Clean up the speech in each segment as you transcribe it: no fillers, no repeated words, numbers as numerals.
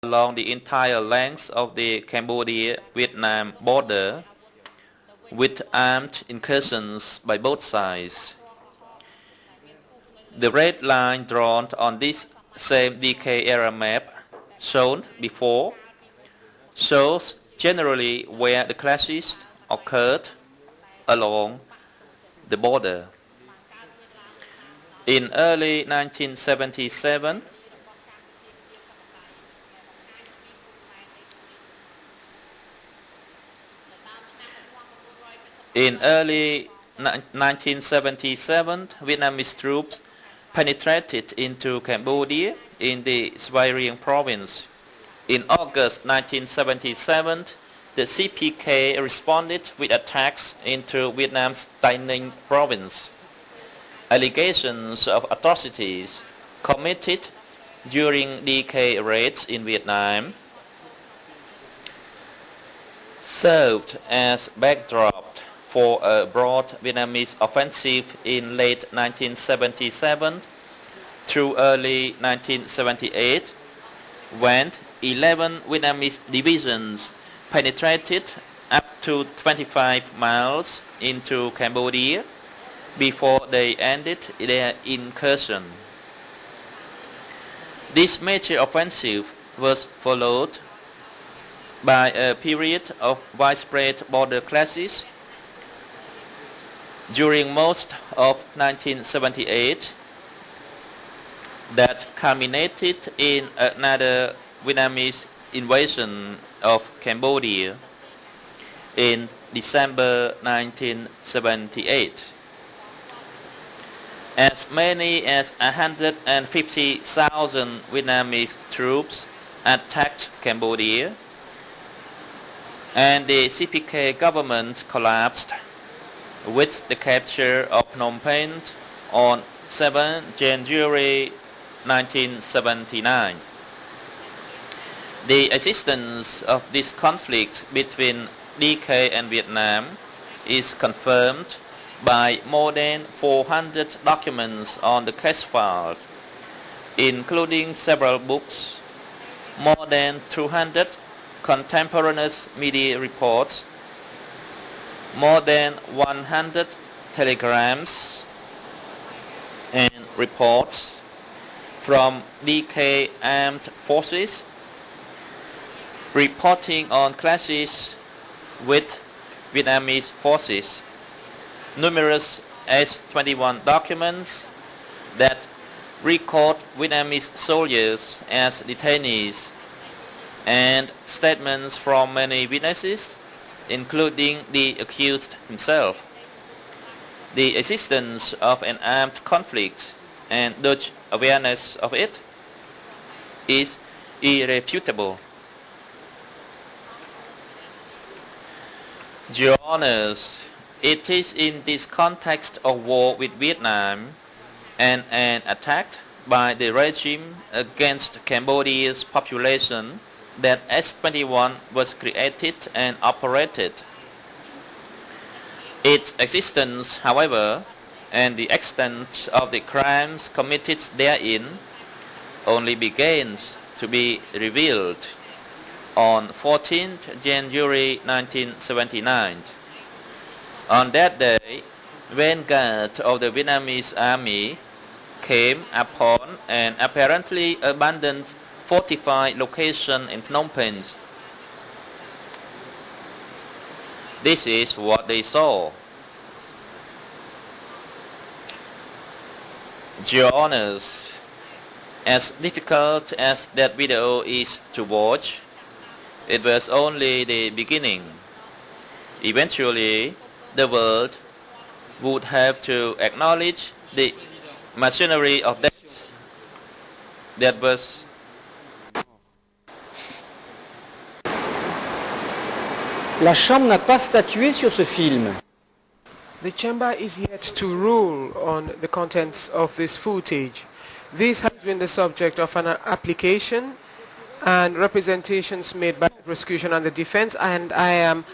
along the entire length of the Cambodia-Vietnam border with armed incursions by both sides. The red line drawn on this same DK-era map shown before shows generally where the clashes occurred along the border. In early 1977, Vietnamese troops penetrated into Cambodia in the Svay Rieng province. In August 1977, the CPK responded with attacks into Vietnam's Tây Ninh province. Allegations of atrocities committed during DK raids in Vietnam served as backdrop for a broad Vietnamese offensive in late 1977 through early 1978, when 11 Vietnamese divisions penetrated up to 25 miles into Cambodia before they ended their incursion. This major offensive was followed by a period of widespread border clashes during most of 1978 that culminated in another Vietnamese invasion of Cambodia in December 1978. As many as 150,000 Vietnamese troops attacked Cambodia, and the CPK government collapsed with the capture of Phnom Penh on 7 January 1979. The existence of this conflict between DK and Vietnam is confirmed by more than 400 documents on the case file, including several books, more than 200 contemporaneous media reports, more than 100 telegrams and reports from DK armed forces reporting on clashes with Vietnamese forces, numerous S-21 documents that record Vietnamese soldiers as detainees, and statements from many witnesses, including the accused himself. The existence of an armed conflict and Dutch awareness of it is irrefutable. Dear Honors, it is in this context of war with Vietnam and an attack by the regime against Cambodia's population that S-21 was created and operated. Its existence, however, and the extent of the crimes committed therein only began to be revealed on 14th January 1979. On that day, vanguard of the Vietnamese army came upon an apparently abandoned fortified location in Phnom Penh. This is what they saw. Dear Honors, as difficult as that video is to watch, it was only the beginning. Eventually, the world would have to acknowledge the machinery of death that was La Chambre n'a pas statué sur ce film. The Chamber is yet to rule on the contents of this footage. This has been the subject of an application and representations made by the prosecution and the defense, and I am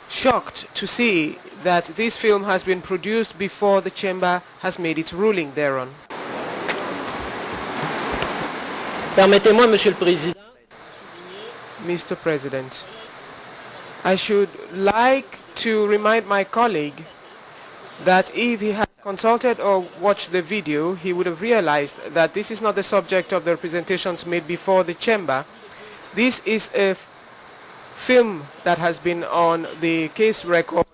shocked to see that this film has been produced before the Chamber has made its ruling thereon. Permettez-moi, Monsieur le Président, Mr. President. I should like to remind my colleague that if he had consulted or watched the video, he would have realized that this is not the subject of the representations made before the chamber. This is a film that has been on the case record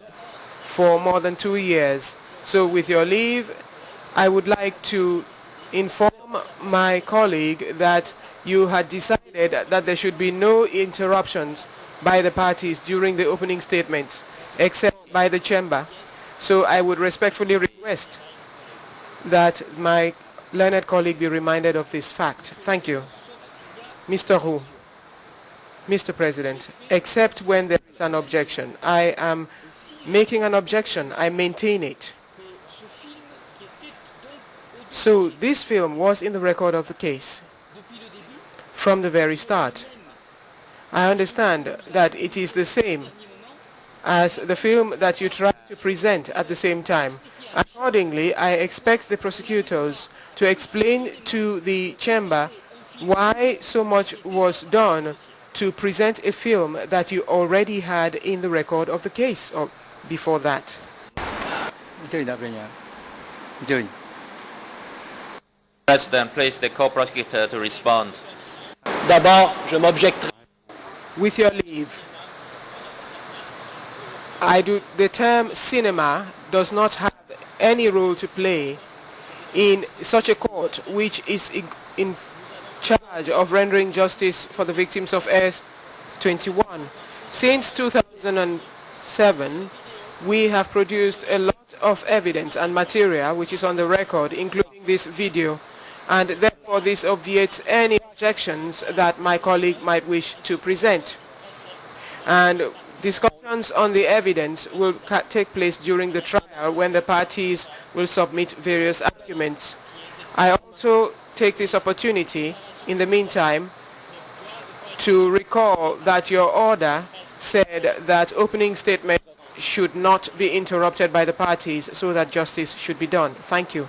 for more than 2 years. So with your leave, I would like to inform my colleague that you had decided that there should be no interruptions by the parties during the opening statements, except by the chamber. So I would respectfully request that my learned colleague be reminded of this fact. Thank you. Mr. Roux. Mr. President, except when there is an objection. I am making an objection. I maintain it. So this film was in the record of the case from the very start. I understand that it is the same as the film that you tried to present at the same time. Accordingly, I expect the prosecutors to explain to the chamber why so much was done to present a film that you already had in the record of the case or before that. President, please the co-prosecutor to respond. D'abord, je m'objecterai. With your leave, the term cinema does not have any role to play in such a court which is in charge of rendering justice for the victims of S21. Since 2007, we have produced a lot of evidence and material which is on the record, including this video, and therefore this obviates any objections that my colleague might wish to present. And discussions on the evidence will take place during the trial when the parties will submit various arguments. I also take this opportunity in the meantime to recall that your order said that opening statements should not be interrupted by the parties so that justice should be done. Thank you.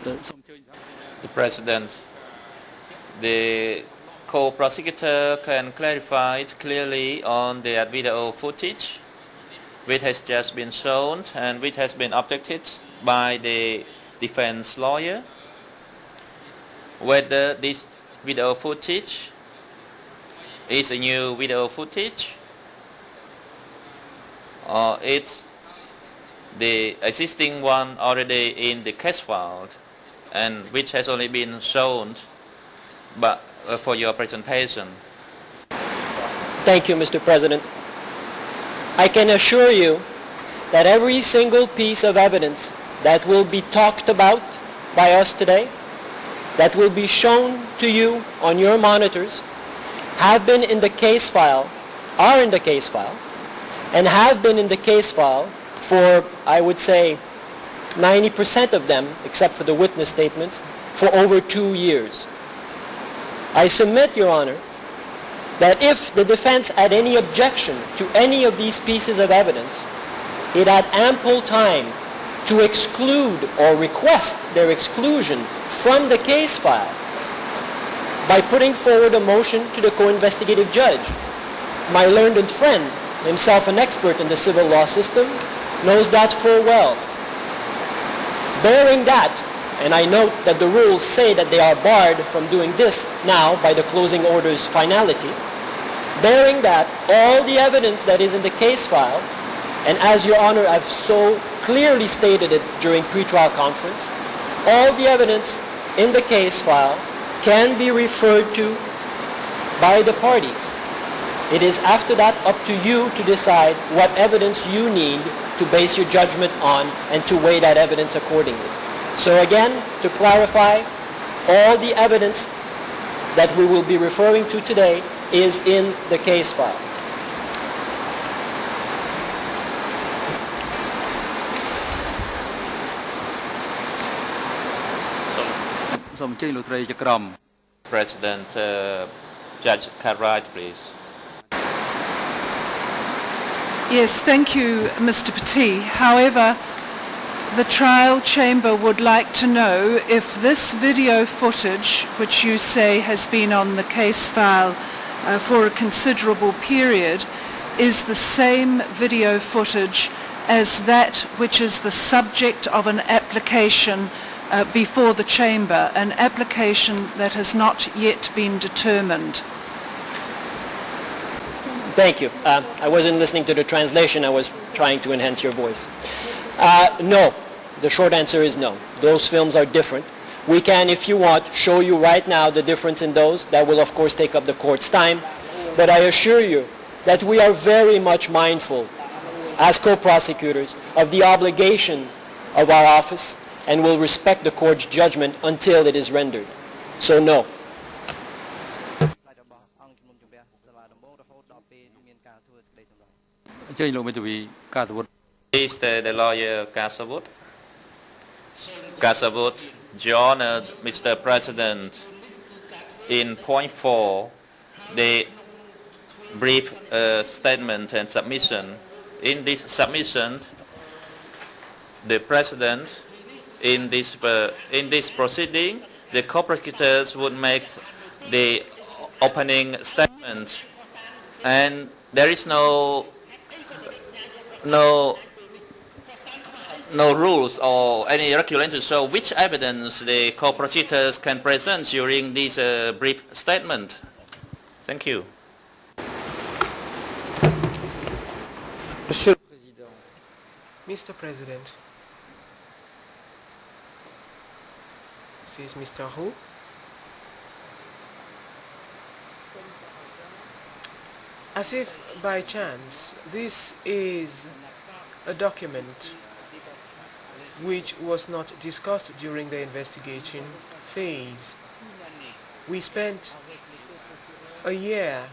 The President, the co-prosecutor can clarify it clearly on the video footage which has just been shown and which has been objected by the defense lawyer, whether this video footage is a new video footage or it's the existing one already in the case file and which has only been shown but for your presentation. Thank you, Mr. President. I can assure you that every single piece of evidence that will be talked about by us today, that will be shown to you on your monitors, have been in the case file, are in the case file, and have been in the case file for, I would say, 90% of them, except for the witness statements, for over 2 years. I submit, Your Honor, that if the defense had any objection to any of these pieces of evidence, it had ample time to exclude or request their exclusion from the case file by putting forward a motion to the co-investigative judge. My learned friend, himself an expert in the civil law system, knows that full well. Bearing that, and I note that the rules say that they are barred from doing this now by the closing order's finality, bearing that, all the evidence that is in the case file, and as Your Honor, I've so clearly stated it during pretrial conference, all the evidence in the case file can be referred to by the parties. It is after that up to you to decide what evidence you need to base your judgment on and to weigh that evidence accordingly. So again, to clarify, all the evidence that we will be referring to today is in the case file. President, Judge Cartwright, please. Yes, thank you, Mr. Petit. However, the trial chamber would like to know if this video footage, which you say has been on the case file for a considerable period, is the same video footage as that which is the subject of an application before the chamber, an application that has not yet been determined. Thank you. I wasn't listening to the translation. I was trying to enhance your voice. No. The short answer is no. Those films are different. We can, if you want, show you right now the difference in those. That will, of course, take up the court's time. But I assure you that we are very much mindful, as co-prosecutors, of the obligation of our office and will respect the court's judgment until it is rendered. So no. Is the lawyer Casabot? Casabot, Your Honor, Mr. President, in point 4, the brief statement and submission. In this submission, the President, in this proceeding, the co-prosecutors would make the opening statement, and there is no rules or any regulations to show which evidence the co-prosecutors can present during this brief statement. Thank you. Mr. President, says Mr. Hu. As if by chance, this is a document which was not discussed during the investigation phase. We spent a year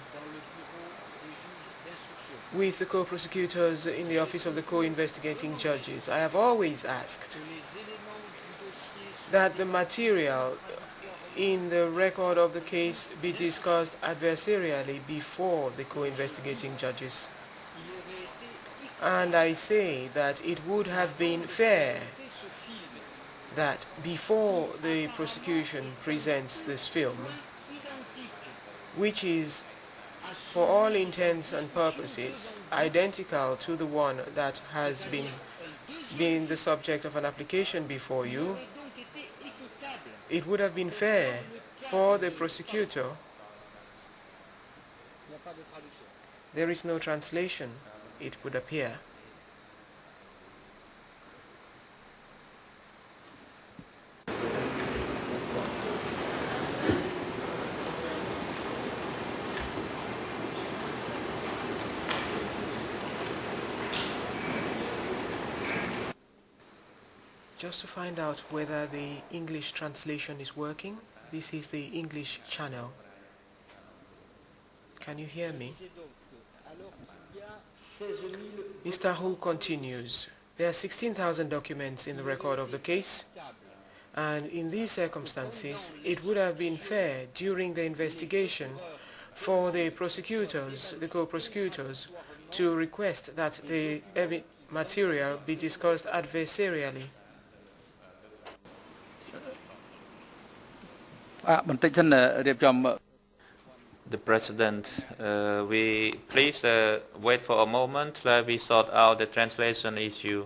with the co-prosecutors in the office of the co-investigating judges. I have always asked that the material in the record of the case be discussed adversarially before the co-investigating judges. And I say that it would have been fair that before the prosecution presents this film, which is for all intents and purposes identical to the one that has been the subject of an application before you, it would have been fair for the prosecutor. There is no translation, it would appear. Just to find out whether the English translation is working, this is the English channel. Can you hear me? Mr. Hu continues. There are 16,000 documents in the record of the case, and in these circumstances, it would have been fair during the investigation for the prosecutors, the co-prosecutors, to request that the material be discussed adversarially. The President, we please wait for a moment while we sort out the translation issue.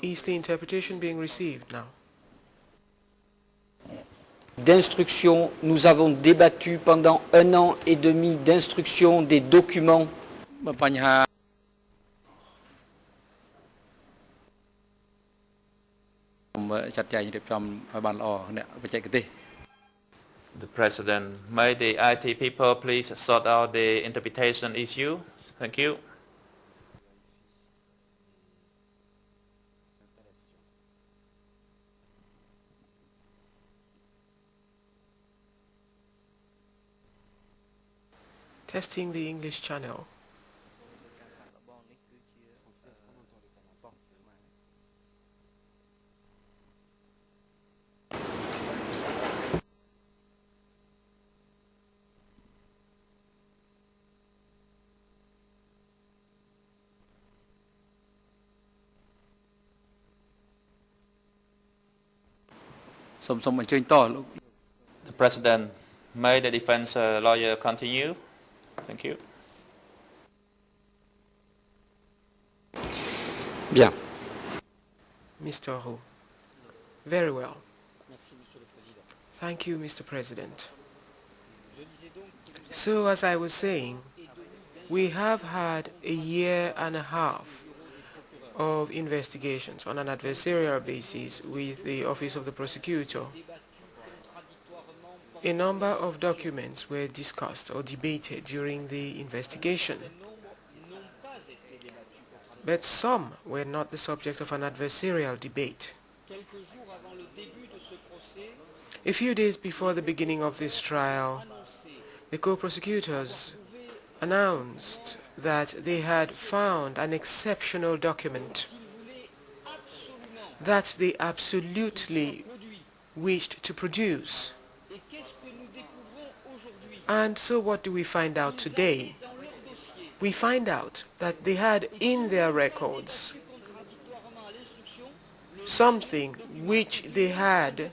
Is the interpretation being received now? D'instruction, nous avons débattu pendant 1 an et demi d'instruction des documents. The President, may the IT people please sort out the interpretation issue. Thank you. Testing the English channel. The President, may the defense lawyer continue. Thank you. Bien. Mr. Hu. Very well. Thank you, Mr. President. So, as I was saying, we have had a year and a half of investigations on an adversarial basis with the Office of the Prosecutor. A number of documents were discussed or debated during the investigation, but some were not the subject of an adversarial debate. A few days before the beginning of this trial, the co-prosecutors announced that they had found an exceptional document that they absolutely wished to produce. And so what do we find out today? We find out that they had in their records something which they had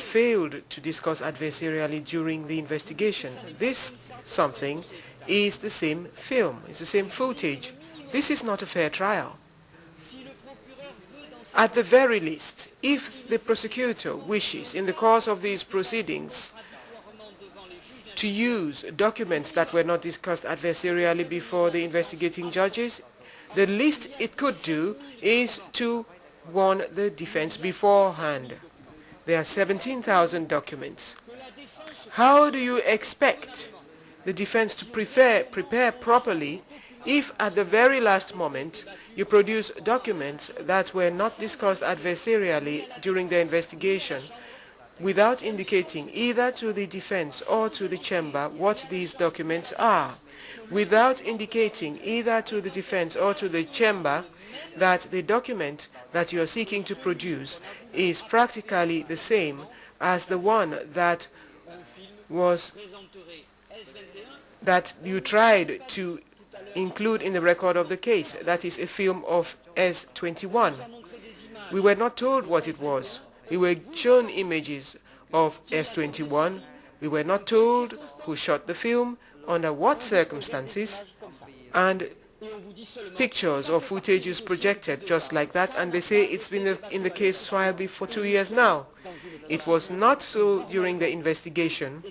failed to discuss adversarially during the investigation. This something is the same film, it's the same footage. This is not a fair trial. At the very least, if the prosecutor wishes in the course of these proceedings to use documents that were not discussed adversarially before the investigating judges, the least it could do is to warn the defense beforehand. There are 17,000 documents. How do you expect the defense to prepare properly if at the very last moment you produce documents that were not discussed adversarially during the investigation without indicating either to the defense or to the chamber what these documents are, without indicating either to the defense or to the chamber that the document that you are seeking to produce is practically the same as the one that you tried to include in the record of the case, that is a film of S21. We were not told what it was. We were shown images of S21. We were not told who shot the film, under what circumstances, and pictures or footage is projected just like that, and they say it's been in the case file for 2 years now. It was not so during the investigation,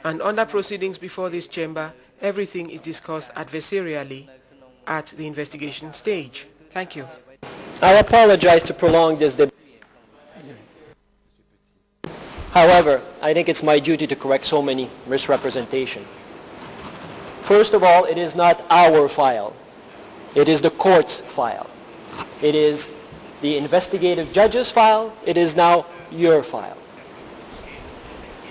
and under proceedings before this chamber, everything is discussed adversarially at the investigation stage. Thank you. I apologize to prolong this debate. However, I think it's my duty to correct so many misrepresentations. First of all, it is not our file. It is the court's file. It is the investigative judge's file. It is now your file.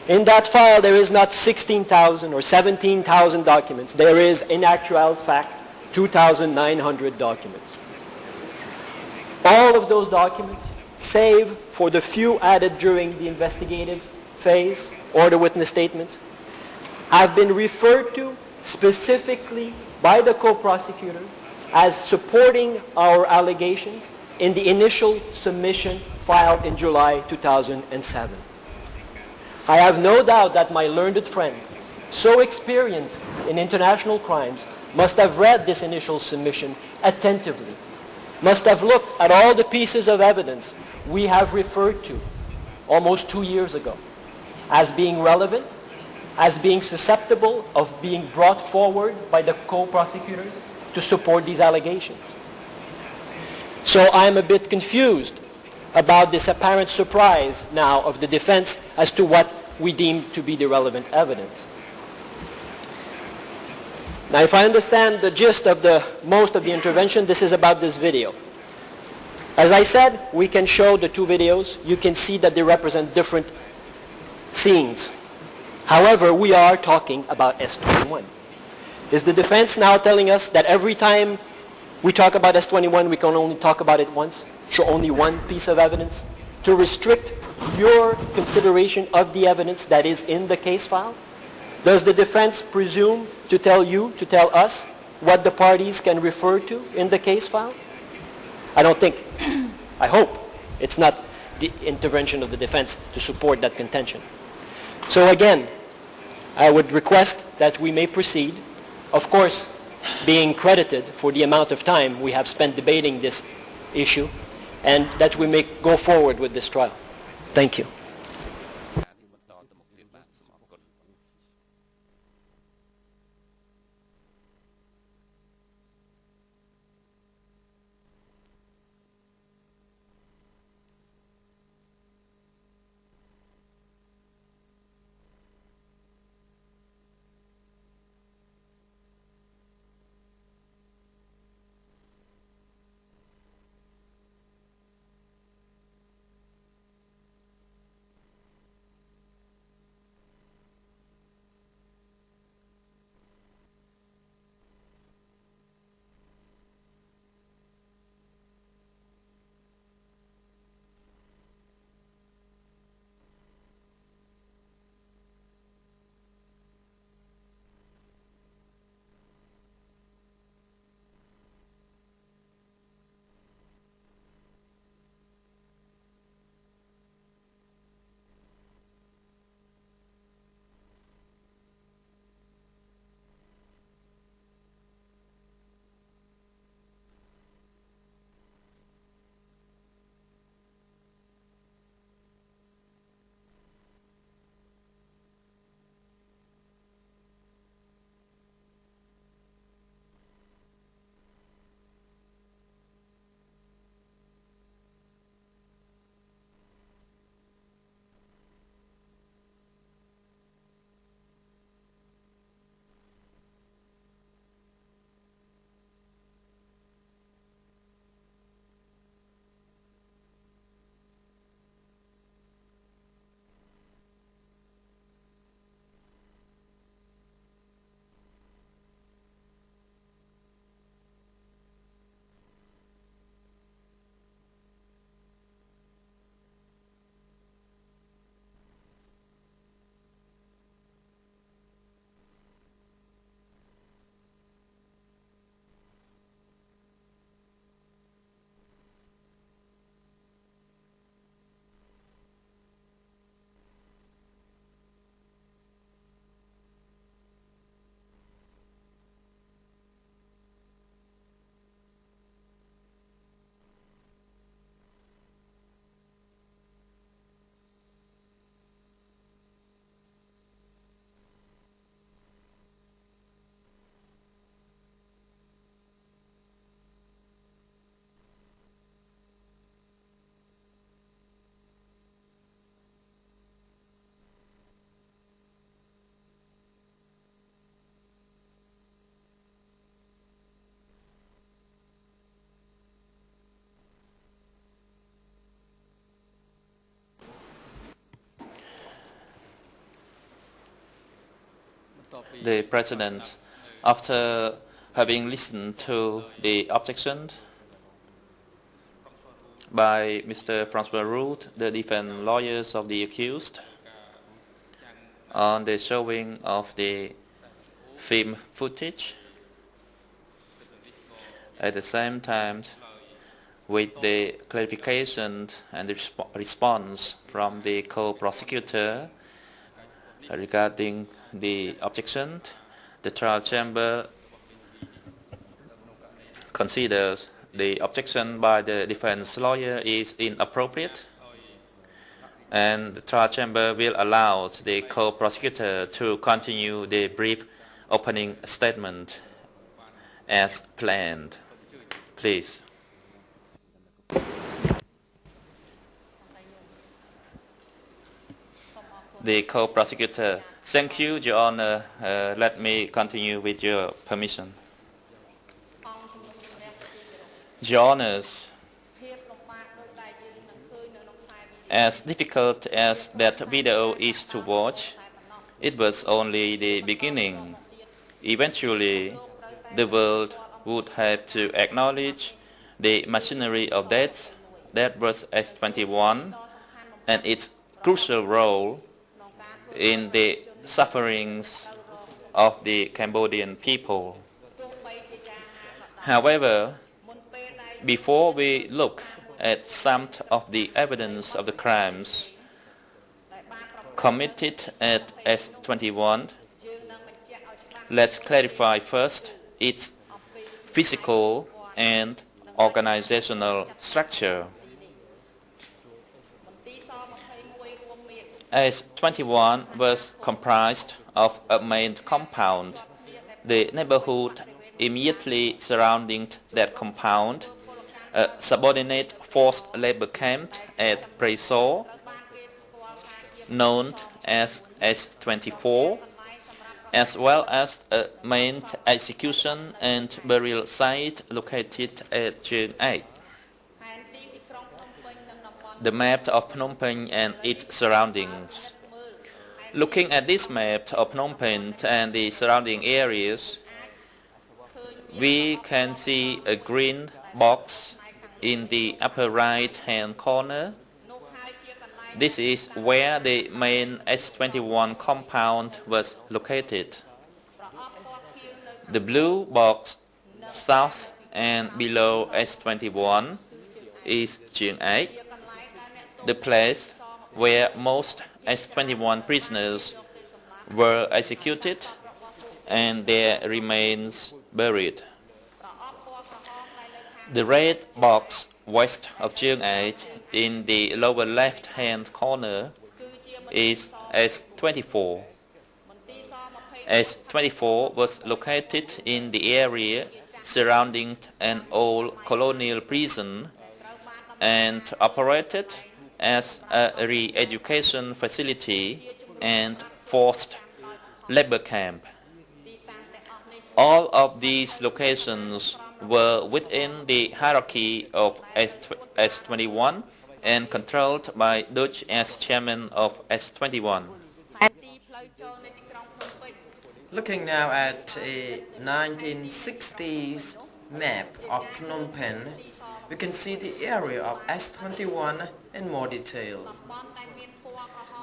In that file, there is not 16,000 or 17,000 documents. There is, in actual fact, 2,900 documents. All of those documents, save for the few added during the investigative phase or the witness statements, have been referred to specifically by the co-prosecutor as supporting our allegations in the initial submission filed in July 2007. I have no doubt that my learned friend, so experienced in international crimes, must have read this initial submission attentively, must have looked at all the pieces of evidence we have referred to almost 2 years ago as being relevant, as being susceptible of being brought forward by the co-prosecutors to support these allegations. So I'm a bit confused about this apparent surprise now of the defense as to what we deem to be the relevant evidence. Now, if I understand the gist of most of the intervention, this is about this video. As I said, we can show the two videos. You can see that they represent different scenes. However, we are talking about S21. Is the defense now telling us that every time we talk about S21, we can only talk about it once, show only one piece of evidence, to restrict your consideration of the evidence that is in the case file? Does the defense presume to tell you, to tell us, what the parties can refer to in the case file? I don't think, I hope, it's not the intervention of the defense to support that contention. So again, I would request that we may proceed, of course, being credited for the amount of time we have spent debating this issue, and that we may go forward with this trial. Thank you. The President, after having listened to the objection by Mr. Francois Root, the defense lawyers of the accused, on the showing of the film footage, at the same time with the clarification and the response from the co-prosecutor regarding the objection, the trial chamber considers the objection by the defense lawyer is inappropriate, and the trial chamber will allow the co-prosecutor to continue the brief opening statement as planned. Please. The co-prosecutor. Thank you, Your Honor. Let me continue with your permission. Your Honors, as difficult as that video is to watch, it was only the beginning. Eventually, the world would have to acknowledge the machinery of death that was S-21 and its crucial role in the sufferings of the Cambodian people. However, before we look at some of the evidence of the crimes committed at S-21, let's clarify first its physical and organizational structure. S-21 was comprised of a main compound, the neighborhood immediately surrounding that compound, a subordinate forced labor camp at Preso, known as S-24, as well as a main execution and burial site located at Chương 8. The map of Phnom Penh and its surroundings. Looking at this map of Phnom Penh and the surrounding areas, we can see a green box in the upper right-hand corner. This is where the main S-21 compound was located. The blue box south and below S-21 is Chương 8, the place where most S-21 prisoners were executed and their remains buried. The red box west of Chương 8 in the lower left-hand corner is S-24. S-24 was located in the area surrounding an old colonial prison and operated as a re-education facility and forced labor camp. All of these locations were within the hierarchy of S-21 and controlled by Duch as chairman of S-21. Looking now at a 1960s map of Phnom Penh, we can see the area of S-21 in more detail.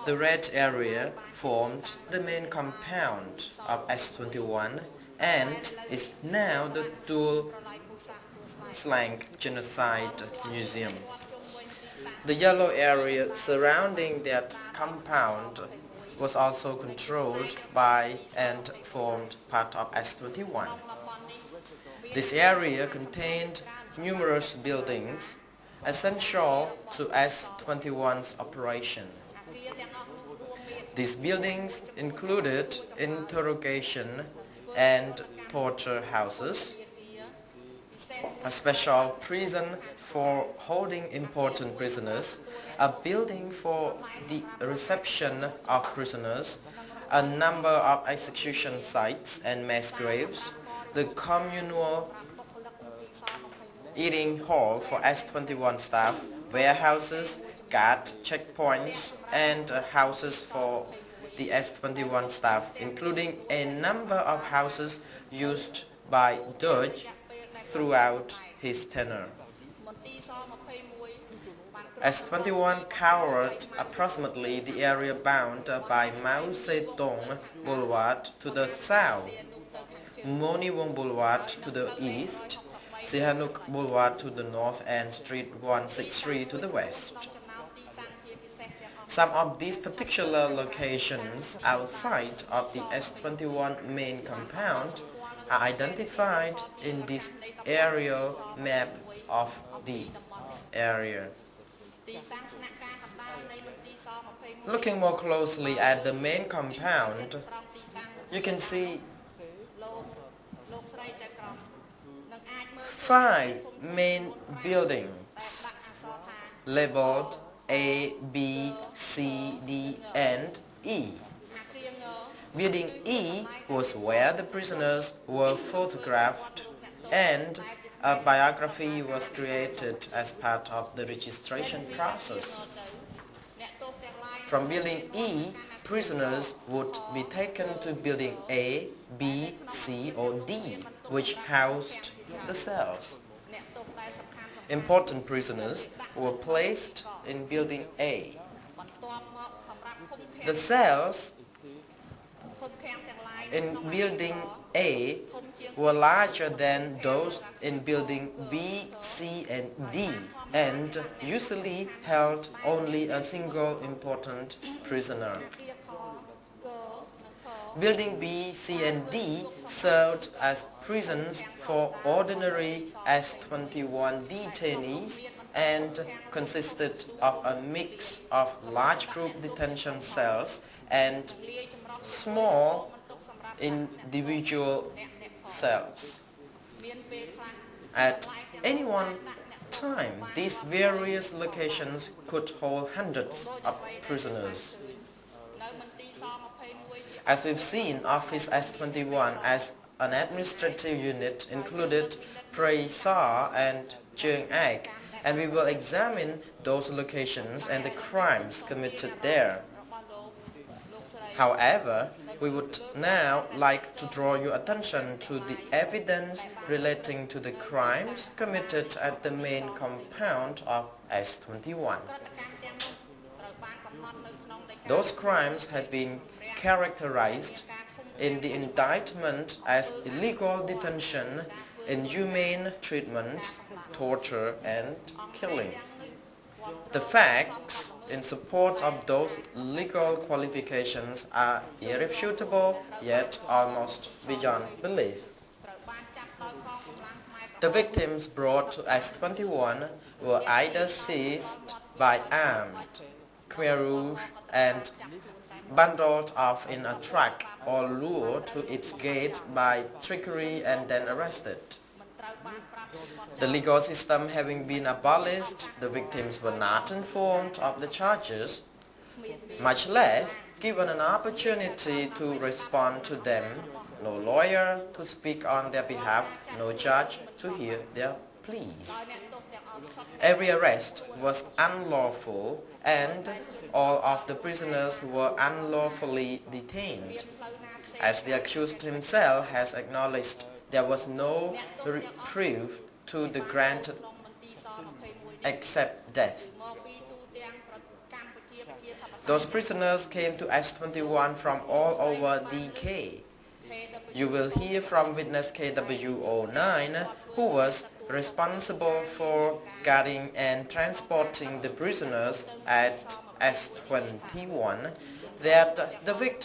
The red area formed the main compound of S-21 and is now the dual Slang Genocide Museum. The yellow area surrounding that compound was also controlled by and formed part of S-21. This area contained numerous buildings essential to S-21's operation. These buildings included interrogation and torture houses, a special prison for holding important prisoners, a building for the reception of prisoners, a number of execution sites and mass graves, the communal eating hall for S-21 staff, warehouses, guard checkpoints, and houses for the S21 staff, including a number of houses used by Duch throughout his tenure. S21 covered approximately the area bound by Mao Zedong Boulevard to the south, Moniwong Boulevard to the east, Sihanouk Boulevard to the north, and Street 163 to the west. Some of these particular locations outside of the S21 main compound are identified in this aerial map of the area. Looking more closely at the main compound, you can see 5 main buildings labeled A, B, C, D, and E. Building E was where the prisoners were photographed, and a biography was created as part of the registration process. From Building E, prisoners would be taken to Building A, B, C, or D, which housed the cells. Important prisoners were placed in Building A. The cells in Building A were larger than those in Building B, C, and D, and usually held only a single important prisoner. Building B, C, and D served as prisons for ordinary S21 detainees and consisted of a mix of large group detention cells and small individual cells. At any one time, these various locations could hold hundreds of prisoners. As we've seen, Office S21 as an administrative unit included Prey Sa and Cheung Ag, and we will examine those locations and the crimes committed there. However, we would now like to draw your attention to the evidence relating to the crimes committed at the main compound of S21. Those crimes have been characterized in the indictment as illegal detention, inhumane treatment, torture, and killing. The facts in support of those legal qualifications are irrefutable, yet almost beyond belief. The victims brought to S21 were either seized by armed Khmer Rouge and bundled off in a truck or lured to its gates by trickery and then arrested. The legal system having been abolished, the victims were not informed of the charges, much less given an opportunity to respond to them, no lawyer to speak on their behalf, no judge to hear their pleas. Every arrest was unlawful and all of the prisoners were unlawfully detained. As the accused himself has acknowledged, there was no reprieve to the granted except death. Those prisoners came to S21 from all over DK. You will hear from witness KW09, who was responsible for guarding and transporting the prisoners at S21, that the victim